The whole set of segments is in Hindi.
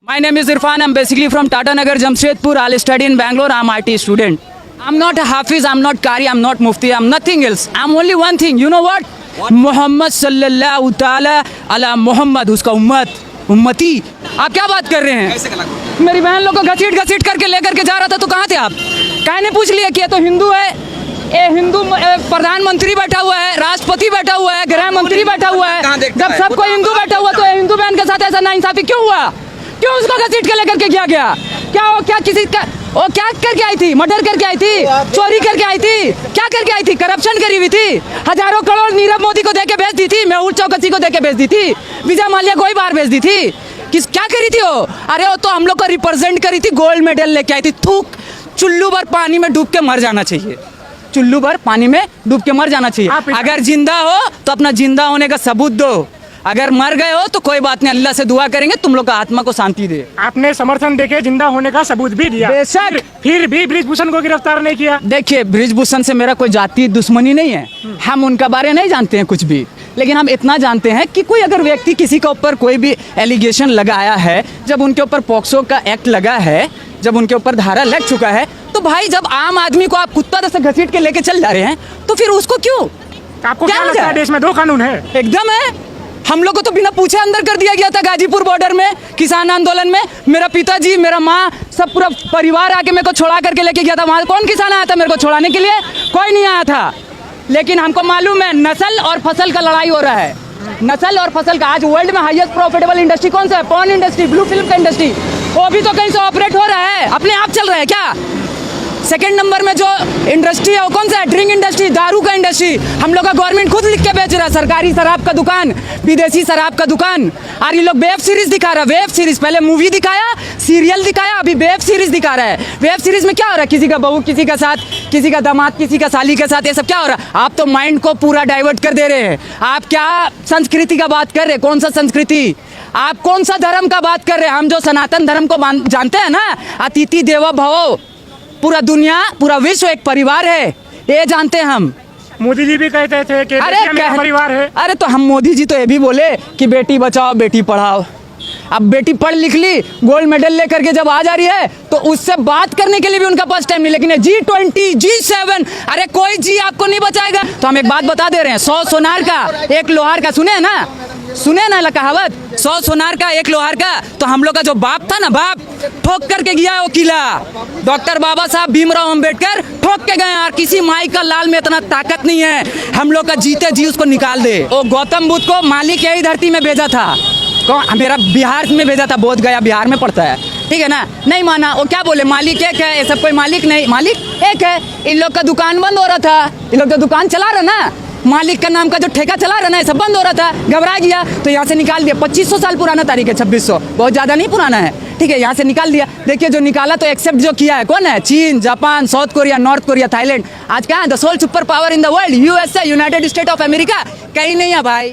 My name is Irfan. I'm basically from Tata Nagar, Jamshedpur. I'll study in Bangalore. I'm IT student. I'm not a Hafiz. I'm not Qari. I'm not Mufti. I'm nothing else. I'm only one thing. You know what? Muhammad sallallahu ta'ala ala Muhammad. उसका उम्मती. आप क्या बात कर रहे हैं? मेरी बहन लोग को घसीट करके लेकर के जा रहा था तो कहाँ थे आप? कहीं ने पूछ लिया कि ये तो हिंदू है, ये हिंदू प्रधानमंत्री बैठा हुआ है, राष्ट्रपति बैठा हुआ है, गृह मंत्री बैठा हुआ है। जब सबको हिंदू बैठा हुआ तो हिंदू बहन के साथ ऐसा नाइंसाफी क्यों हुआ? क्यों उसको घसीट के लेकर के गया? क्या किसी का वो क्या करके आई थी? मर्डर करके आई थी, चोरी करके आई थी, क्या करके आई थी? करप्शन करी हुई थी, हजारों करोड़ नीरव मोदी को देके भेज दी थी, मेहुल चौकसी को देके भेज दी थी, विजय माल्या को ही बाहर भेज दी थी। क्या करी थी वो? अरे वो तो हम लोग को रिप्रेजेंट करी थी, गोल्ड मेडल लेके आई थी। थूक, चुल्लू भर पानी में डूब के मर जाना चाहिए, चुल्लू भर पानी में डूब के मर जाना चाहिए। अगर जिंदा हो तो अपना जिंदा होने का सबूत दो, अगर मर गए हो तो कोई बात नहीं, अल्लाह से दुआ करेंगे तुम लोग का आत्मा को शांति दे। आपने समर्थन देके जिंदा होने का सबूत भी दिया, बेशक, फिर भी बृजभूषण को गिरफ्तार नहीं किया। देखिए, बृजभूषण से मेरा कोई जाति दुश्मनी नहीं है, हम उनका बारे नहीं जानते हैं कुछ भी, लेकिन हम इतना जानते हैं कि कोई अगर व्यक्ति किसी के ऊपर कोई भी एलिगेशन लगाया है, जब उनके ऊपर पॉक्सो का एक्ट लगा है, जब उनके ऊपर धारा लग चुका है, तो भाई जब आम आदमी को आप कुत्ता जैसे घसीट के लेके चल जा रहे हैं तो फिर उसको क्यों? आपको क्या लगता है देश में दो कानून है? एकदम है। हम लोग को तो बिना पूछे अंदर कर दिया गया था गाजीपुर बॉर्डर में, किसान आंदोलन में। मेरा पिताजी, मेरा माँ, सब पूरा परिवार आके मेरे को छोड़ा करके लेके गया था। वहाँ कौन किसान आया था मेरे को छोड़ाने के लिए? कोई नहीं आया था। लेकिन हमको मालूम है नस्ल और फसल का लड़ाई हो रहा है, नस्ल और फसल का। आज वर्ल्ड में हाईएस्ट प्रॉफिटेबल इंडस्ट्री कौन सा है? पॉर्न इंडस्ट्री, ब्लू फिल्म का इंडस्ट्री। वो भी तो कहीं से ऑपरेट हो रहा है, अपने आप चल रहा है क्या? सेकंड नंबर में जो इंडस्ट्री है वो कौन सा है? ड्रिंक इंडस्ट्री, दारू का इंडस्ट्री। हम लोग का गवर्नमेंट खुद लिख के बेच रहा है, सरकारी शराब का दुकान, विदेशी शराब का दुकान। और ये लोग वेब सीरीज दिखा रहा है, वेब सीरीज। पहले मूवी दिखाया, सीरियल दिखाया, अभी वेब सीरीज दिखा रहा है। वेब सीरीज में क्या हो रहा है? किसी का बहू किसी का साथ, किसी का दामाद किसी का साली के साथ, ये सब क्या हो रहा है? आप तो माइंड को पूरा डाइवर्ट कर दे रहे हैं। आप क्या संस्कृति का बात कर रहे हैं? कौन सा संस्कृति? आप कौन सा धर्म का बात कर रहे हैं? हम जो सनातन धर्म को जानते हैं ना, अतिथि देवो भव, पूरा दुनिया, पूरा विश्व एक परिवार है, ये जानते हैं हम। मोदी जी भी कहते थे कि मेरा परिवार है। अरे तो हम मोदी जी तो ये भी बोले कि बेटी बचाओ बेटी पढ़ाओ। अब बेटी पढ़ लिख ली, गोल्ड मेडल लेकर के जब आ जा रही है तो उससे बात करने के लिए भी उनका पास टाइम नहीं। लेकिन G20, G7, अरे कोई जी आपको नहीं बचाएगा। तो हम एक बात बता दे रहे हैं, 100 सोनार का एक लोहार का, सुने ना कहावत, 100 सोनार का एक लोहार का। तो हम लोग का जो बाप था ना, बाप ठोक करके गया वो किला, डॉक्टर बाबा साहब भीमराव अंबेडकर ठोक के गए। और किसी माई का लाल में इतना ताकत नहीं है हम लोग का जीते जी उसको निकाल दे। वो गौतम बुद्ध को मालिक यही धरती में भेजा था, मेरा बिहार में भेजा था, बोध गया बिहार में पड़ता है, ठीक है ना? नहीं माना। वो क्या बोले? मालिक एक है, ये सब कोई मालिक नहीं, मालिक एक है। इन लोग का दुकान बंद हो रहा था, इन लोग तो दुकान चला रहा ना, मालिक का नाम का जो ठेका चला रहा ना, ये सब बंद हो रहा था, घबरा गया तो यहाँ से निकाल दिया। 2500 साल पुराना तारीख है, 2600, बहुत ज़्यादा नहीं पुराना है, ठीक है? यहाँ से निकाल दिया। देखिए जो निकाला तो एक्सेप्ट जो किया है कौन है? चीन, Japan, South Korea, North Korea, Thailand. आज क्या है? The sole super power in the world, USA, United State of America. कहीं नहीं है भाई,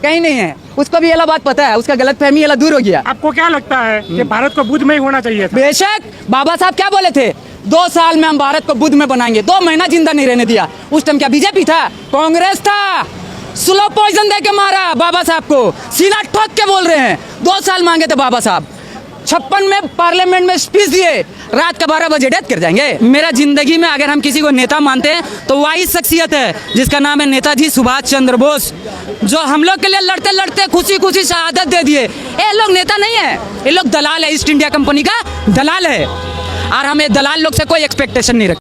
कहीं नहीं है। उसको भी ये बात पता है, उसका गलत फहमी ये दूर हो गया। आपको क्या लगता है कि भारत को बुद्ध में ही होना चाहिए था? बेशक, बाबा साहब क्या बोले थे? 2 साल में हम भारत को बुद्ध में बनाएंगे। 2 महीना जिंदा नहीं रहने दिया। उस टाइम क्या बीजेपी था? कांग्रेस था। स्लो पॉइजन दे के मारा बाबा साहब को, सीधा ठोक के बोल रहे हैं। 2 साल मांगे थे बाबा साहब, 56 में पार्लियामेंट में स्पीच दिए, रात का 12 बजे डेथ कर जाएंगे। मेरा जिंदगी में अगर हम किसी को नेता मानते हैं तो वही शख्सियत है जिसका नाम है नेताजी सुभाष चंद्र बोस, जो हम लोग के लिए लड़ते लड़ते खुशी खुशी शहादत दे दिए। ये लोग नेता नहीं है, ये लोग दलाल है, ईस्ट इंडिया कंपनी का दलाल है। और हम ये दलाल लोग से कोई एक्सपेक्टेशन नहीं रखते।